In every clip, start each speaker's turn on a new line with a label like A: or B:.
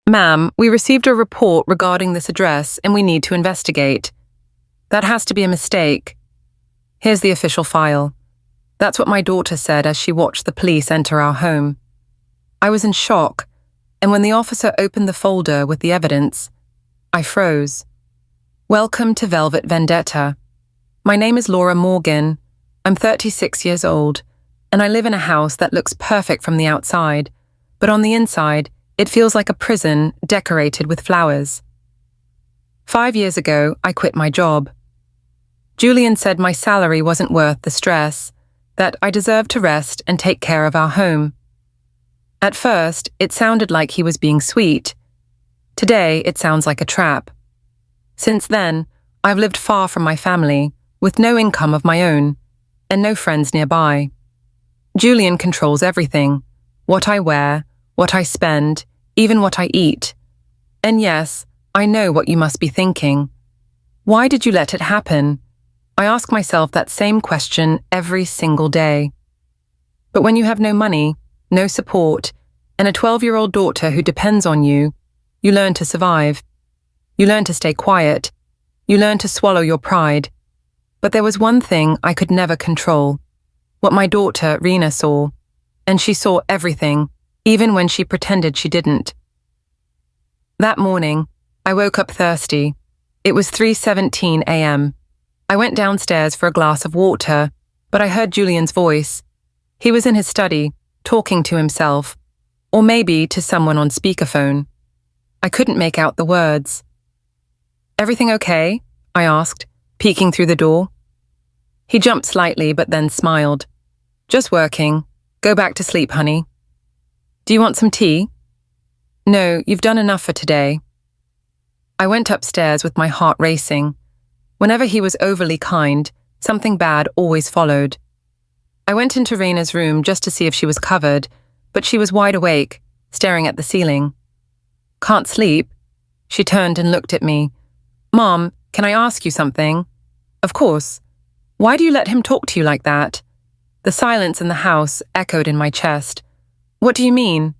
A: Ma'am, we received a report regarding this address and we need to investigate. That has to be a mistake. Here's the official file. That's what my daughter said as she watched the police enter our home. I was in shock, and when the officer opened the folder with the evidence, I froze. Welcome to Velvet Vendetta. My name is Laura Morgan. I'm 36 years old, and I live in a house that looks perfect from the outside, but on the inside, it feels like a prison decorated with flowers. 5 years ago, I quit my job. Julian said my salary wasn't worth the stress, that I deserved to rest and take care of our home. At first, it sounded like he was being sweet. Today, it sounds like a trap. Since then, I've lived far from my family, with no income of my own, and no friends nearby. Julian controls everything: what I wear, what I spend, even what I eat. And yes, I know what you must be thinking. Why did you let it happen? I ask myself that same question every single day. But when you have no money, no support, and a 12-year-old daughter who depends on you, you learn to survive. You learn to stay quiet. You learn to swallow your pride. But there was one thing I could never control: what my daughter, Rena, saw. And she saw everything, even when she pretended she didn't. That morning, I woke up thirsty. It was 3:17 a.m. I went downstairs for a glass of water, but I heard Julian's voice. He was in his study, talking to himself, or maybe to someone on speakerphone. I couldn't make out the words. "Everything okay?" I asked, peeking through the door. He jumped slightly but then smiled. "Just working. Go back to sleep, honey." "Do you want some tea?" "No, you've done enough for today." I went upstairs with my heart racing. Whenever he was overly kind, something bad always followed. I went into Rena's room just to see if she was covered, but she was wide awake, staring at the ceiling. "Can't sleep?" She turned and looked at me. "Mom, can I ask you something?" "Of course. Why do you let him talk to you like that?" The silence in the house echoed in my chest. "What do you mean?"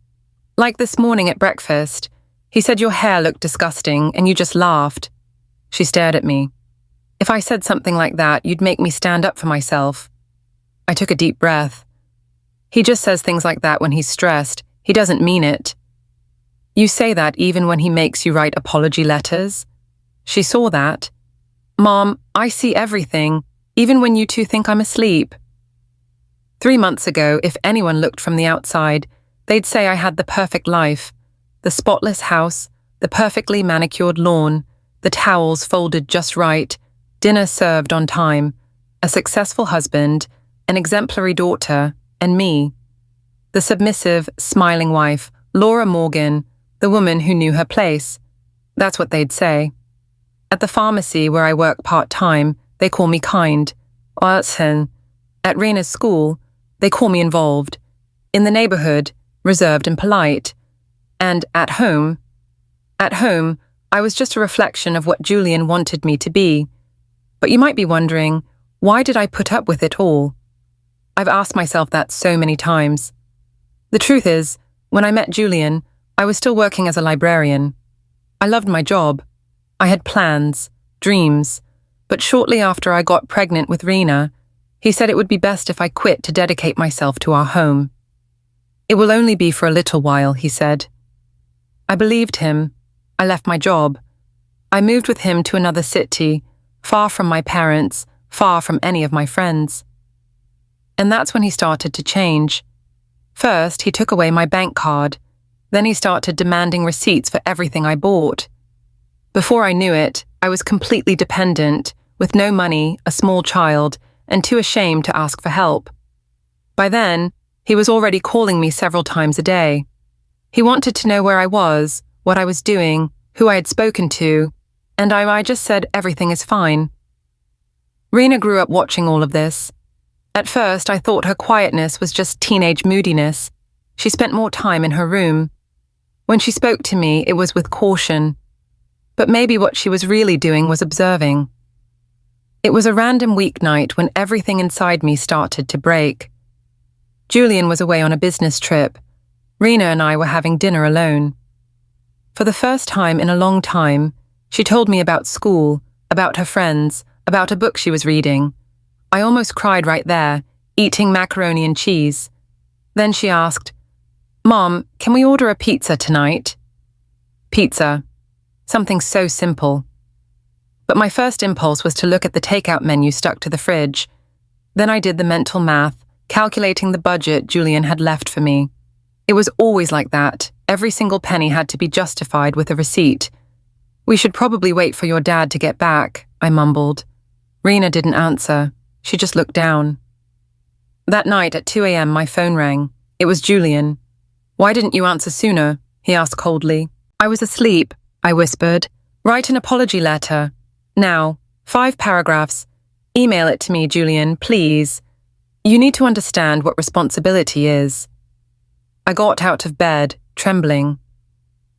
A: "Like this morning at breakfast. He said your hair looked disgusting and you just laughed." She stared at me. "If I said something like that, you'd make me stand up for myself." I took a deep breath. "He just says things like that when he's stressed. He doesn't mean it." "You say that even when he makes you write apology letters?" She saw that. "Mom, I see everything, even when you two think I'm asleep." 3 months ago, if anyone looked from the outside, they'd say I had the perfect life: the spotless house, the perfectly manicured lawn, the towels folded just right, dinner served on time, a successful husband, an exemplary daughter, and me. The submissive, smiling wife, Laura Morgan, the woman who knew her place. That's what they'd say. At the pharmacy where I work part-time, they call me kind. At Rena's school, they call me involved. In the neighborhood, reserved and polite. And at home, I was just a reflection of what Julian wanted me to be. But you might be wondering, why did I put up with it all? I've asked myself that so many times. The truth is, when I met Julian, I was still working as a librarian. I loved my job. I had plans, dreams, but shortly after I got pregnant with Rena, he said it would be best if I quit to dedicate myself to our home. "It will only be for a little while," he said. I believed him. I left my job. I moved with him to another city, far from my parents, far from any of my friends. And that's when he started to change. First, he took away my bank card. Then he started demanding receipts for everything I bought. Before I knew it, I was completely dependent, with no money, a small child, and too ashamed to ask for help. By then, he was already calling me several times a day. He wanted to know where I was, what I was doing, who I had spoken to, and I just said everything is fine. Rena grew up watching all of this. At first, I thought her quietness was just teenage moodiness. She spent more time in her room. When she spoke to me, it was with caution. But maybe what she was really doing was observing. It was a random weeknight when everything inside me started to break. Julian was away on a business trip. Rena and I were having dinner alone. For the first time in a long time, she told me about school, about her friends, about a book she was reading. I almost cried right there, eating macaroni and cheese. Then she asked, "Mom, can we order a pizza tonight?" Pizza. Something so simple. But my first impulse was to look at the takeout menu stuck to the fridge. Then I did the mental math, calculating the budget Julian had left for me. It was always like that. Every single penny had to be justified with a receipt. "We should probably wait for your dad to get back," I mumbled. Rena didn't answer. She just looked down. That night at 2 a.m. my phone rang. It was Julian. "Why didn't you answer sooner?" he asked coldly. "I was asleep," I whispered. "Write an apology letter. Now, 5 paragraphs. Email it to me, Julian, please. You need to understand what responsibility is." I got out of bed, trembling.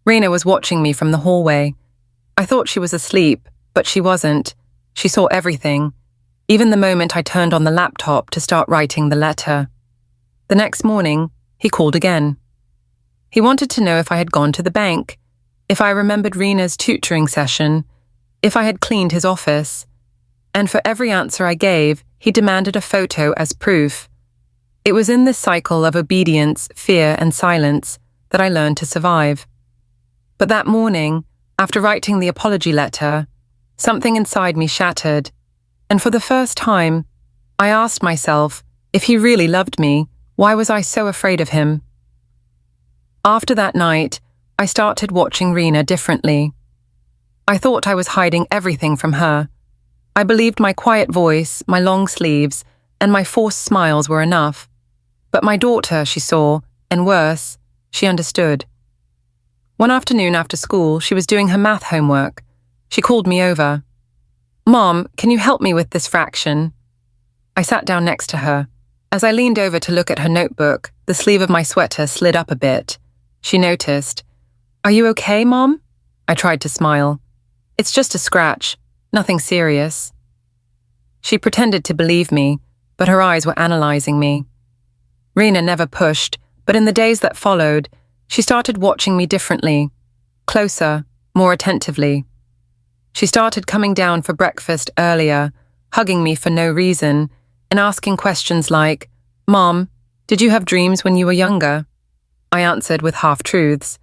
A: Rena was watching me from the hallway. I thought she was asleep, but she wasn't. She saw everything, even the moment I turned on the laptop to start writing the letter. The next morning, he called again. He wanted to know if I had gone to the bank, if I remembered Rena's tutoring session, if I had cleaned his office. And for every answer I gave, he demanded a photo as proof. It was in this cycle of obedience, fear, and silence that I learned to survive. But that morning, after writing the apology letter, something inside me shattered, and for the first time, I asked myself, if he really loved me, why was I so afraid of him? After that night, I started watching Rena differently. I thought I was hiding everything from her. I believed my quiet voice, my long sleeves, and my forced smiles were enough. But my daughter, she saw, and worse, she understood. One afternoon after school, she was doing her math homework. She called me over. "Mom, can you help me with this fraction?" I sat down next to her. As I leaned over to look at her notebook, the sleeve of my sweater slid up a bit. She noticed. "Are you okay, Mom?" I tried to smile. "It's just a scratch, nothing serious." She pretended to believe me, but her eyes were analyzing me. Rena never pushed, but in the days that followed, she started watching me differently, closer, more attentively. She started coming down for breakfast earlier, hugging me for no reason, and asking questions like, "Mom, did you have dreams when you were younger?" I answered with half-truths.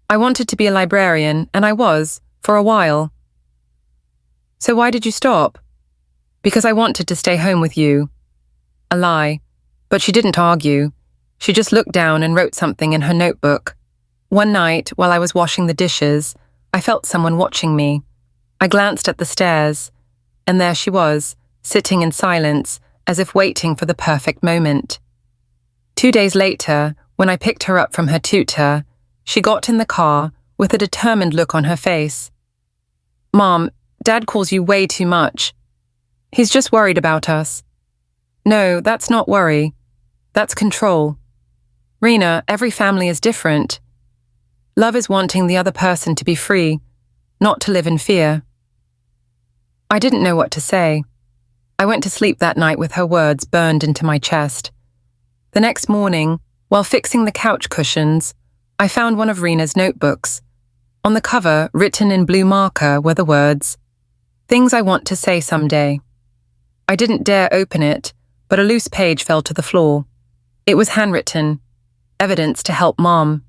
A: I wanted to be a librarian, and I was, for a while. "So why did you stop?" "Because I wanted to stay home with you." A lie, but she didn't argue. She just looked down and wrote something in her notebook. One night, while I was washing the dishes, I felt someone watching me. I glanced at the stairs, and there she was, sitting in silence, as if waiting for the perfect moment. 2 days later, when I picked her up from her tutor, she got in the car with a determined look on her face. "Mom, Dad calls you way too much. He's just worried about us." "No, that's not worry. That's control. Rena, every family is different. Love is wanting the other person to be free, not to live in fear." I didn't know what to say. I went to sleep that night with her words burned into my chest. The next morning, while fixing the couch cushions, I found one of Rena's notebooks. On the cover, written in blue marker, were the words, "Things I want to say someday." I didn't dare open it, but a loose page fell to the floor. It was handwritten, evidence to help Mom.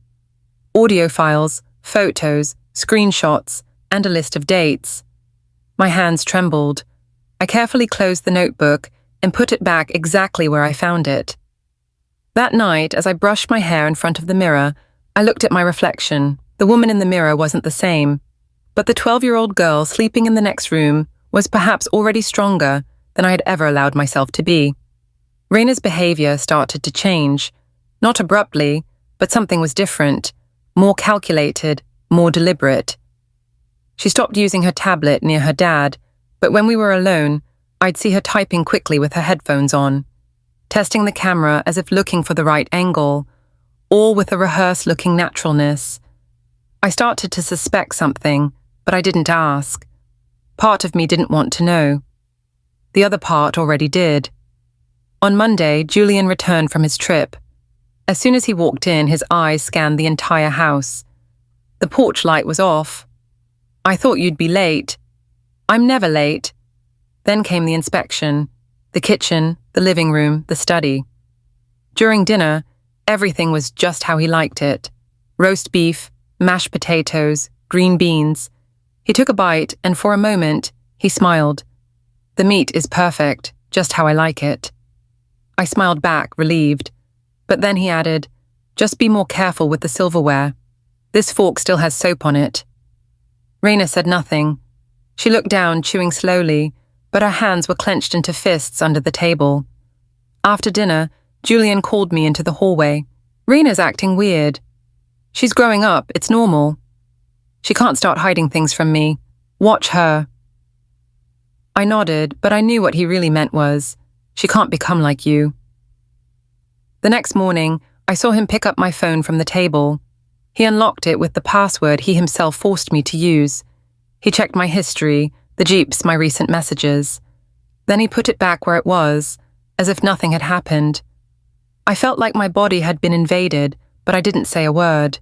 A: Audio files, photos, screenshots, and a list of dates. My hands trembled. I carefully closed the notebook and put it back exactly where I found it. That night, as I brushed my hair in front of the mirror, I looked at my reflection. The woman in the mirror wasn't the same, but the 12-year-old girl sleeping in the next room was perhaps already stronger than I had ever allowed myself to be. Rena's behavior started to change, not abruptly, but something was different, more calculated, more deliberate. She stopped using her tablet near her dad, but when we were alone, I'd see her typing quickly with her headphones on, testing the camera as if looking for the right angle, all with a rehearsed-looking naturalness. I started to suspect something, but I didn't ask. Part of me didn't want to know. The other part already did. On Monday, Julian returned from his trip. As soon as he walked in, his eyes scanned the entire house. The porch light was off. I thought you'd be late. I'm never late. Then came the inspection, the kitchen, the living room, the study. During dinner, everything was just how he liked it. Roast beef, mashed potatoes, green beans. He took a bite, and for a moment, he smiled. The meat is perfect, just how I like it. I smiled back, relieved. But then he added, just be more careful with the silverware. This fork still has soap on it. Raina said nothing. She looked down, chewing slowly, but her hands were clenched into fists under the table. After dinner, Julian called me into the hallway. Raina's acting weird. She's growing up, it's normal. She can't start hiding things from me. Watch her. I nodded, but I knew what he really meant was, she can't become like you. The next morning, I saw him pick up my phone from the table. He unlocked it with the password he himself forced me to use. He checked my history, the Jeeps, my recent messages. Then he put it back where it was, as if nothing had happened. I felt like my body had been invaded, but I didn't say a word.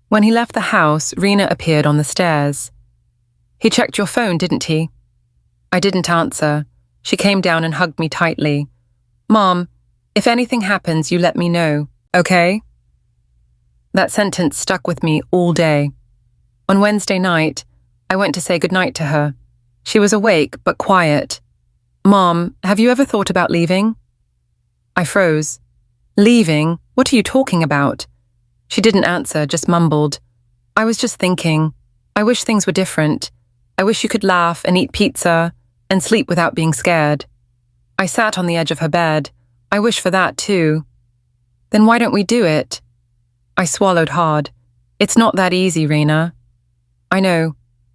A: When he left the house, Raina appeared on the stairs. He checked your phone, didn't he? I didn't answer. She came down and hugged me tightly. Mom, if anything happens, you let me know, okay? That sentence stuck with me all day. On Wednesday night, I went to say goodnight to her. She was awake, but quiet. Mom, have you ever thought about leaving? I froze. Leaving? What are you talking about? She didn't answer, just mumbled. I was just thinking. I wish things were different. I wish you could laugh and eat pizza and sleep without being scared. I sat on the edge of her bed. I wish for that too. Then why don't we do it? I swallowed hard. It's not that easy, Raina. I know.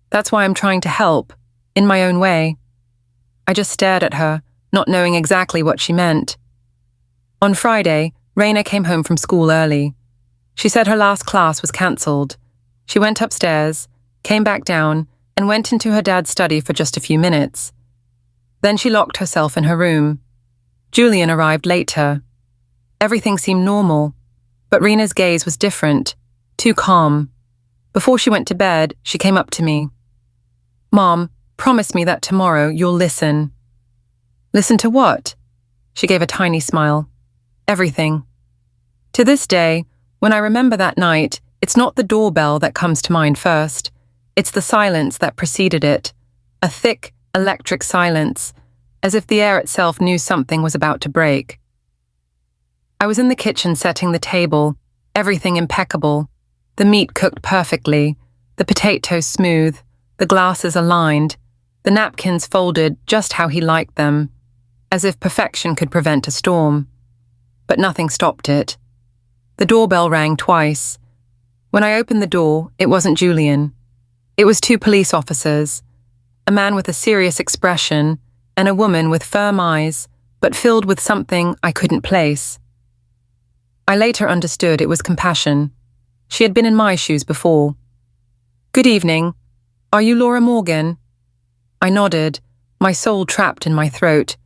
A: That's why I'm trying to help, in my own way. I just stared at her, not knowing exactly what she meant. On Friday, Raina came home from school early. She said her last class was cancelled. She went upstairs, came back down, and went into her dad's study for just a few minutes. Then she locked herself in her room. Julian arrived later. Everything seemed normal, but Raina's gaze was different, too calm. Before she went to bed, she came up to me. Mom, promise me that tomorrow you'll listen. Listen to what? She gave a tiny smile. Everything. To this day, when I remember that night, it's not the doorbell that comes to mind first. It's the silence that preceded it. A thick, electric silence, as if the air itself knew something was about to break. I was in the kitchen setting the table, everything impeccable. The meat cooked perfectly, the potatoes smooth, the glasses aligned, the napkins folded just how he liked them, as if perfection could prevent a storm. But nothing stopped it. The doorbell rang twice. When I opened the door, it wasn't Julian. It was 2 police officers, a man with a serious expression and a woman with firm eyes, but filled with something I couldn't place. I later understood it was compassion. She had been in my shoes before. Good evening. Are you Laura Morgan? I nodded, my soul trapped in my throat.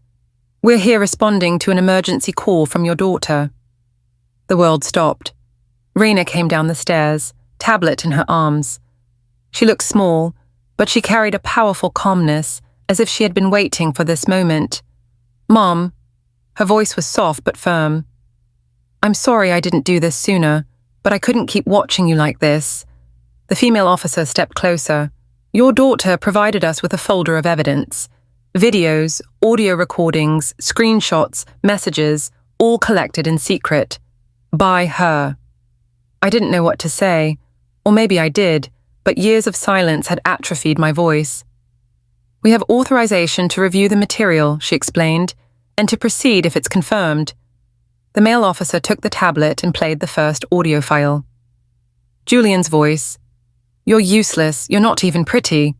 A: We're here responding to an emergency call from your daughter. The world stopped. Raina came down the stairs, tablet in her arms. She looked small, but she carried a powerful calmness, as if she had been waiting for this moment. Mom. Her voice was soft but firm. I'm sorry I didn't do this sooner, but I couldn't keep watching you like this. The female officer stepped closer. Your daughter provided us with a folder of evidence. Videos, audio recordings, screenshots, messages, all collected in secret. By her. I didn't know what to say, or maybe I did, but years of silence had atrophied my voice. We have authorization to review the material, she explained, and to proceed if it's confirmed. The male officer took the tablet and played the first audio file. Julian's voice. You're useless, you're not even pretty.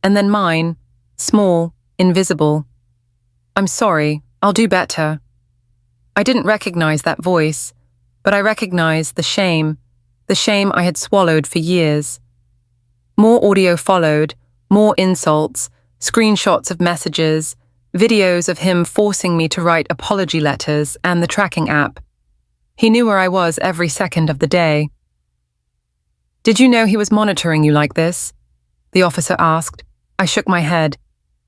A: And then mine, small, invisible. I'm sorry, I'll do better. I didn't recognize that voice, but I recognized the shame I had swallowed for years. More audio followed, more insults, screenshots of messages, videos of him forcing me to write apology letters and the tracking app. He knew where I was every second of the day. Did you know he was monitoring you like this? The officer asked. I shook my head.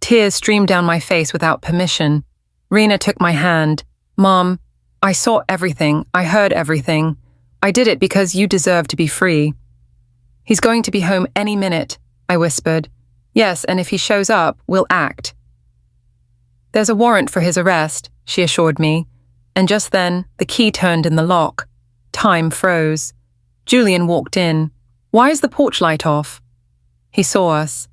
A: Tears streamed down my face without permission. Rena took my hand. Mom, I saw everything. I heard everything. I did it because you deserve to be free. He's going to be home any minute, I whispered. Yes, and if he shows up, we'll act. There's a warrant for his arrest, she assured me. And just then, the key turned in the lock. Time froze. Julian walked in. Why is the porch light off? He saw us.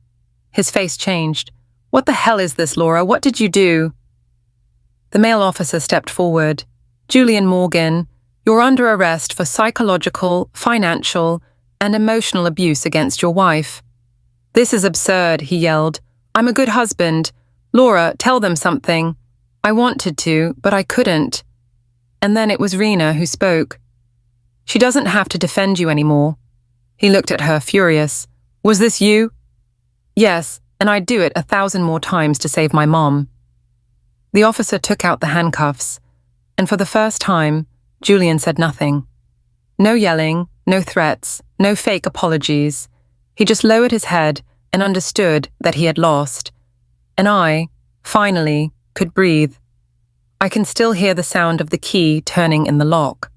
A: His face changed. What the hell is this, Laura? What did you do? The male officer stepped forward. Julian Morgan, you're under arrest for psychological, financial, and emotional abuse against your wife. This is absurd, he yelled. I'm a good husband. Laura, tell them something. I wanted to, but I couldn't. And then it was Rena who spoke. She doesn't have to defend you anymore. He looked at her, furious. Was this you? Yes, and I'd do it 1,000 more times to save my mom. The officer took out the handcuffs, and for the first time, Julian said nothing. No yelling, no threats, no fake apologies. He just lowered his head and understood that he had lost. And I, finally, could breathe. I can still hear the sound of the key turning in the lock.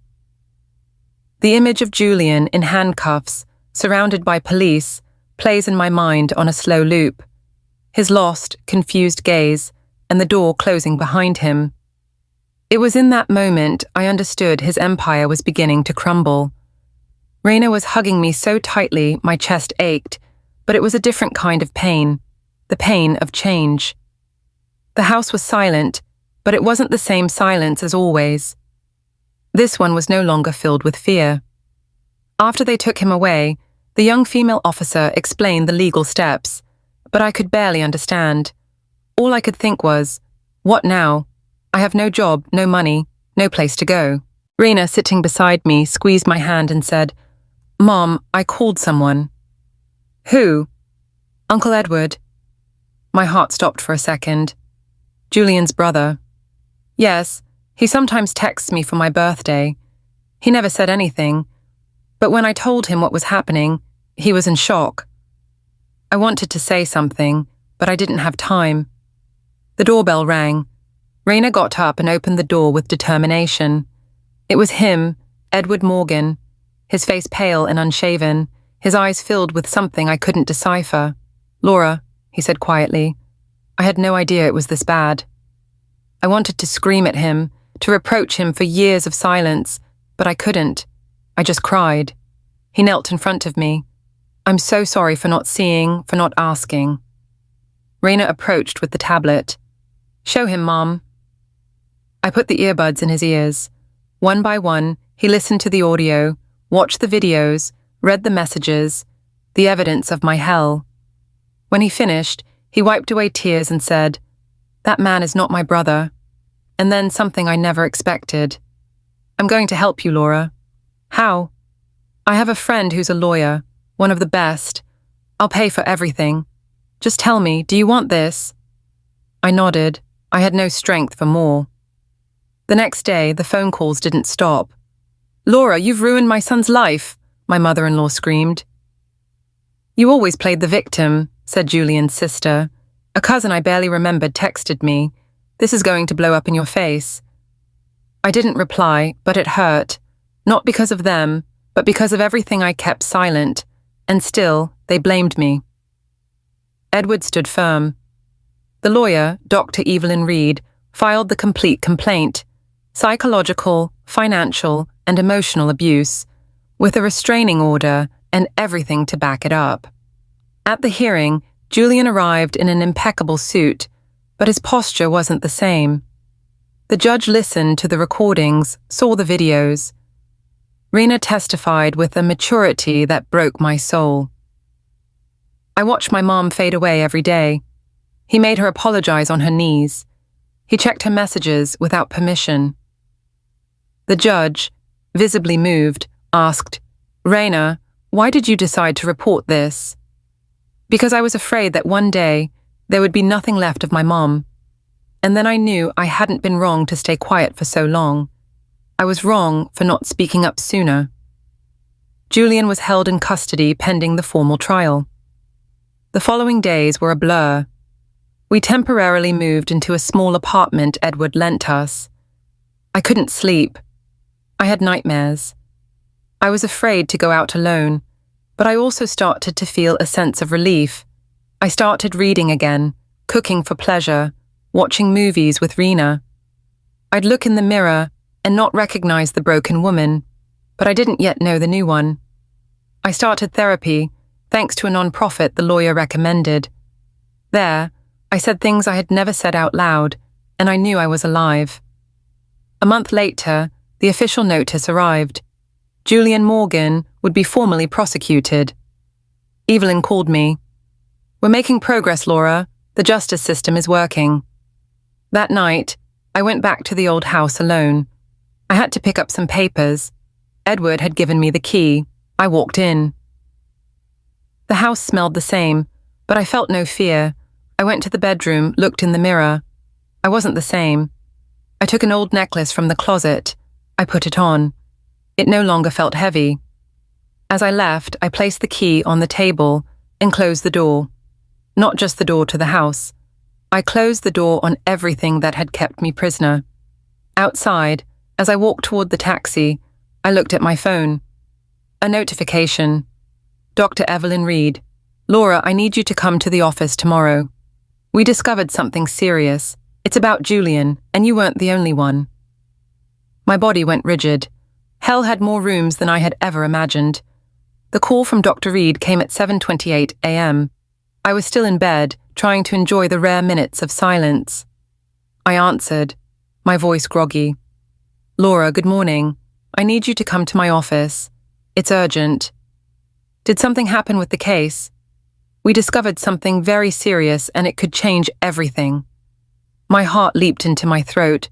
A: The image of Julian in handcuffs, surrounded by police, plays in my mind on a slow loop. His lost, confused gaze, and the door closing behind him. It was in that moment I understood his empire was beginning to crumble. Rena was hugging me so tightly my chest ached, but it was a different kind of pain, the pain of change. The house was silent, but it wasn't the same silence as always. This one was no longer filled with fear. After they took him away, the young female officer explained the legal steps, but I could barely understand. All I could think was, what now? I have no job, no money, no place to go. Rena, sitting beside me, squeezed my hand and said, Mom, I called someone. Who? Uncle Edward. My heart stopped for a second. Julian's brother. Yes, he sometimes texts me for my birthday. He never said anything, but when I told him what was happening, he was in shock. I wanted to say something, but I didn't have time. The doorbell rang. Rena got up and opened the door with determination. It was him, Edward Morgan, his face pale and unshaven, his eyes filled with something I couldn't decipher. Laura, he said quietly, I had no idea it was this bad. I wanted to scream at him, to reproach him for years of silence, but I couldn't. I just cried. He knelt in front of me. I'm so sorry for not seeing, for not asking. Rena approached with the tablet. Show him, Mom. I put the earbuds in his ears. One by one, he listened to the audio, watched the videos, read the messages, the evidence of my hell. When he finished, he wiped away tears and said, That man is not my brother. And then something I never expected. I'm going to help you, Laura. How? I have a friend who's a lawyer, one of the best. I'll pay for everything. Just tell me, do you want this? I nodded. I had no strength for more. The next day, the phone calls didn't stop. Laura, you've ruined my son's life, my mother-in-law screamed. You always played the victim, said Julian's sister. A cousin I barely remembered texted me. This is going to blow up in your face. I didn't reply, but it hurt. Not because of them, but because of everything I kept silent. And still, they blamed me. Edward stood firm. The lawyer, Dr. Evelyn Reed, filed the complete complaint. Psychological, financial, and emotional abuse, with a restraining order and everything to back it up. At the hearing, Julian arrived in an impeccable suit, but his posture wasn't the same. The judge listened to the recordings, saw the videos. Rena testified with a maturity that broke my soul. I watched my mom fade away every day. He made her apologize on her knees. He checked her messages without permission. The judge, visibly moved, asked, Rena, why did you decide to report this? Because I was afraid that one day there would be nothing left of my mom. And then I knew I hadn't been wrong to stay quiet for so long. I was wrong for not speaking up sooner. Julian was held in custody pending the formal trial. The following days were a blur. We temporarily moved into a small apartment Edward lent us. I couldn't sleep. I had nightmares. I was afraid to go out alone, but I also started to feel a sense of relief. I started reading again, cooking for pleasure, watching movies with Rena. I'd look in the mirror and not recognize the broken woman, but I didn't yet know the new one. I started therapy, thanks to a non-profit the lawyer recommended. There, I said things I had never said out loud, and I knew I was alive. A month later, the official notice arrived. Julian Morgan would be formally prosecuted. Evelyn called me. "We're making progress, Laura. The justice system is working." That night, I went back to the old house alone. I had to pick up some papers. Edward had given me the key. I walked in. The house smelled the same, but I felt no fear. I went to the bedroom, looked in the mirror. I wasn't the same. I took an old necklace from the closet. I put it on. It no longer felt heavy. As I left, I placed the key on the table and closed the door. Not just the door to the house. I closed the door on everything that had kept me prisoner. Outside, as I walked toward the taxi, I looked at my phone. A notification. Dr. Evelyn Reed. "Laura, I need you to come to the office tomorrow. We discovered something serious. It's about Julian, and you weren't the only one." My body went rigid. Hell had more rooms than I had ever imagined. The call from Dr. Reed came at 7:28 a.m. I was still in bed, trying to enjoy the rare minutes of silence. I answered, my voice groggy. "Laura, good morning. I need you to come to my office. It's urgent." "Did something happen with the case?" "We discovered something very serious and it could change everything." My heart leaped into my throat.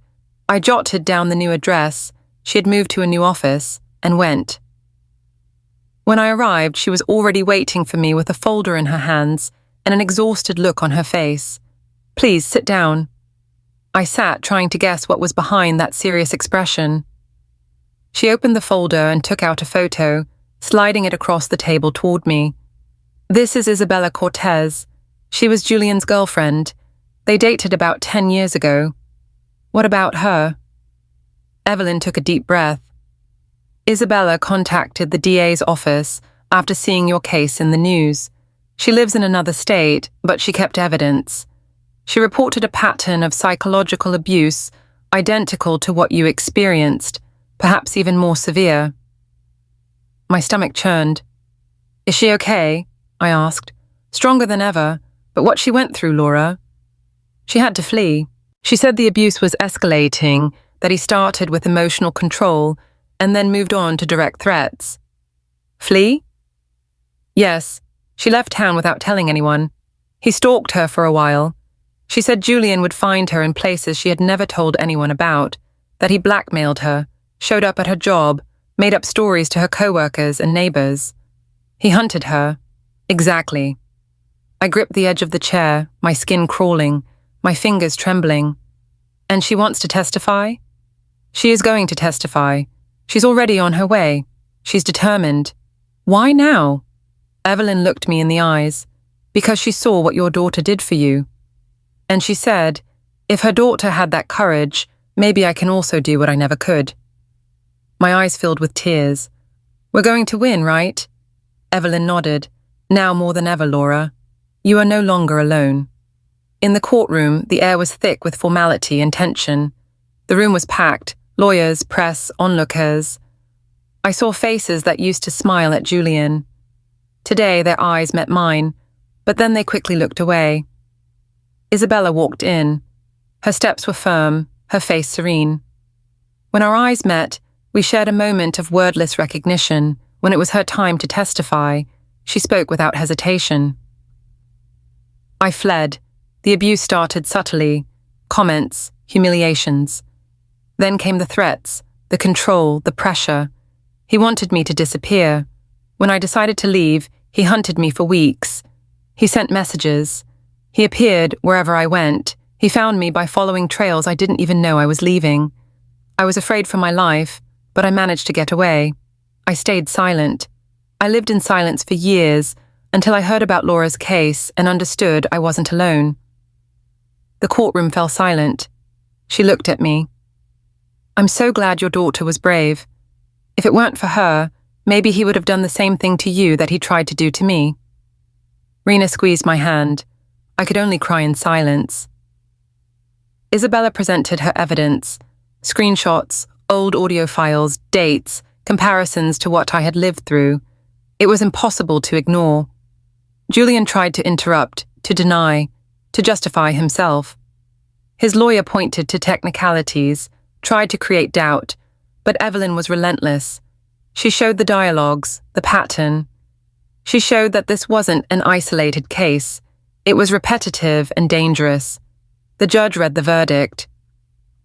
A: I jotted down the new address. She had moved to a new office, and went. When I arrived, she was already waiting for me with a folder in her hands and an exhausted look on her face. "Please, sit down." I sat, trying to guess what was behind that serious expression. She opened the folder and took out a photo, sliding it across the table toward me. "This is Isabella Cortez. She was Julian's girlfriend. They dated about 10 years ago. What about her?" Evelyn took a deep breath. "Isabella contacted the DA's office after seeing your case in the news. She lives in another state, but she kept evidence. She reported a pattern of psychological abuse identical to what you experienced, perhaps even more severe." My stomach churned. "Is she okay?" I asked. "Stronger than ever, but what she went through, Laura." "She had to flee. She said the abuse was escalating, that he started with emotional control and then moved on to direct threats." "Flee?" "Yes. She left town without telling anyone. He stalked her for a while. She said Julian would find her in places she had never told anyone about, that he blackmailed her, showed up at her job, made up stories to her coworkers and neighbors. He hunted her." "Exactly." I gripped the edge of the chair, my skin crawling, my fingers trembling. "And she wants to testify?" "She is going to testify. She's already on her way. She's determined." "Why now?" Evelyn looked me in the eyes. "Because she saw what your daughter did for you. And she said, if her daughter had that courage, maybe I can also do what I never could." My eyes filled with tears. "We're going to win, right?" Evelyn nodded. "Now more than ever, Laura. You are no longer alone." In the courtroom, the air was thick with formality and tension. The room was packed, lawyers, press, onlookers. I saw faces that used to smile at Julian. Today their eyes met mine, but then they quickly looked away. Isabella walked in. Her steps were firm, her face serene. When our eyes met, we shared a moment of wordless recognition. When it was her time to testify, she spoke without hesitation. I fled. The abuse started subtly. Comments, humiliations. Then came the threats, the control, the pressure. He wanted me to disappear. When I decided to leave, he hunted me for weeks. He sent messages. He appeared wherever I went. He found me by following trails I didn't even know I was leaving. I was afraid for my life, but I managed to get away. I stayed silent. I lived in silence for years until I heard about Laura's case and understood I wasn't alone. The courtroom fell silent. She looked at me. I'm so glad your daughter was brave. If it weren't for her, maybe he would have done the same thing to you that he tried to do to me. Rena squeezed my hand. I could only cry in silence. Isabella presented her evidence, screenshots, old audio files, dates, comparisons to what I had lived through. It was impossible to ignore. Julian tried to interrupt, to deny, to justify himself. His lawyer pointed to technicalities, tried to create doubt, but Evelyn was relentless. She showed the dialogues, the pattern. She showed that this wasn't an isolated case. It was repetitive and dangerous. The judge read the verdict.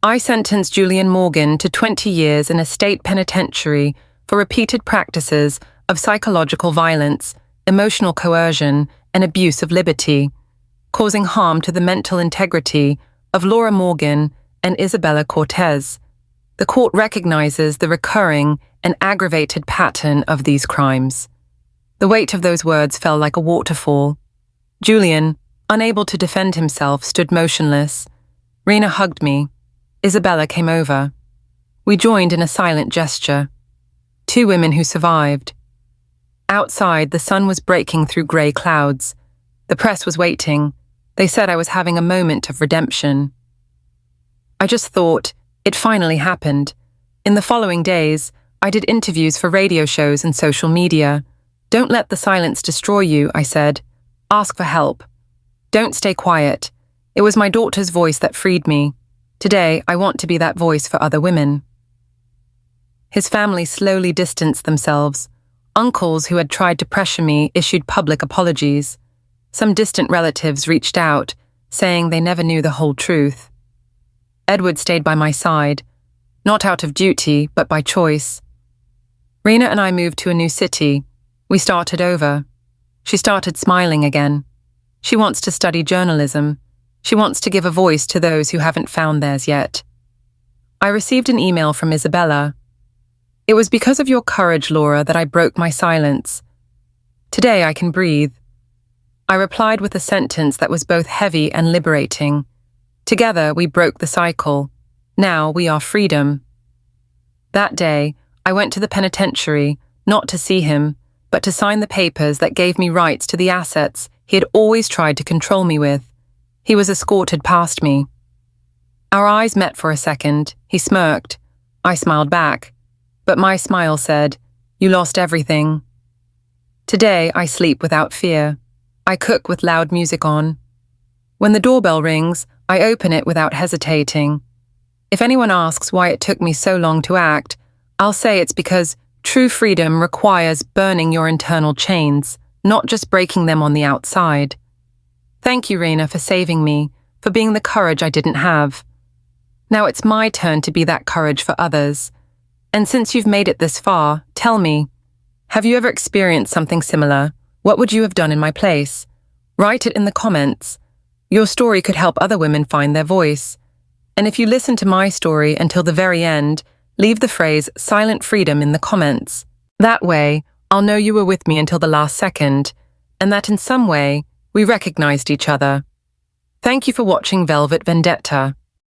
A: I sentenced Julian Morgan to 20 years in a state penitentiary for repeated practices of psychological violence, emotional coercion, and abuse of liberty, causing harm to the mental integrity of Laura Morgan and Isabella Cortez. The court recognizes the recurring and aggravated pattern of these crimes. The weight of those words fell like a waterfall. Julian, unable to defend himself, stood motionless. Rena hugged me. Isabella came over. We joined in a silent gesture. Two women who survived. Outside, the sun was breaking through grey clouds. The press was waiting. They said I was having a moment of redemption. I just thought, it finally happened. In the following days, I did interviews for radio shows and social media. Don't let the silence destroy you, I said. Ask for help. Don't stay quiet. It was my daughter's voice that freed me. Today, I want to be that voice for other women. His family slowly distanced themselves. Uncles who had tried to pressure me issued public apologies. Some distant relatives reached out, saying they never knew the whole truth. Edward stayed by my side, not out of duty, but by choice. Rena and I moved to a new city. We started over. She started smiling again. She wants to study journalism. She wants to give a voice to those who haven't found theirs yet. I received an email from Isabella. It was because of your courage, Laura, that I broke my silence. Today I can breathe. I replied with a sentence that was both heavy and liberating. Together we broke the cycle. Now we are freedom. That day, I went to the penitentiary, not to see him, but to sign the papers that gave me rights to the assets he had always tried to control me with. He was escorted past me. Our eyes met for a second. He smirked. I smiled back. But my smile said, "You lost everything." Today, I sleep without fear. I cook with loud music on. When the doorbell rings, I open it without hesitating. If anyone asks why it took me so long to act, I'll say it's because true freedom requires burning your internal chains, not just breaking them on the outside. Thank you, Rena, for saving me, for being the courage I didn't have. Now it's my turn to be that courage for others. And since you've made it this far, tell me, have you ever experienced something similar? What would you have done in my place? Write it in the comments. Your story could help other women find their voice. And if you listen to my story until the very end, leave the phrase "silent freedom" in the comments. That way, I'll know you were with me until the last second, and that in some way, we recognized each other. Thank you for watching Velvet Vendetta.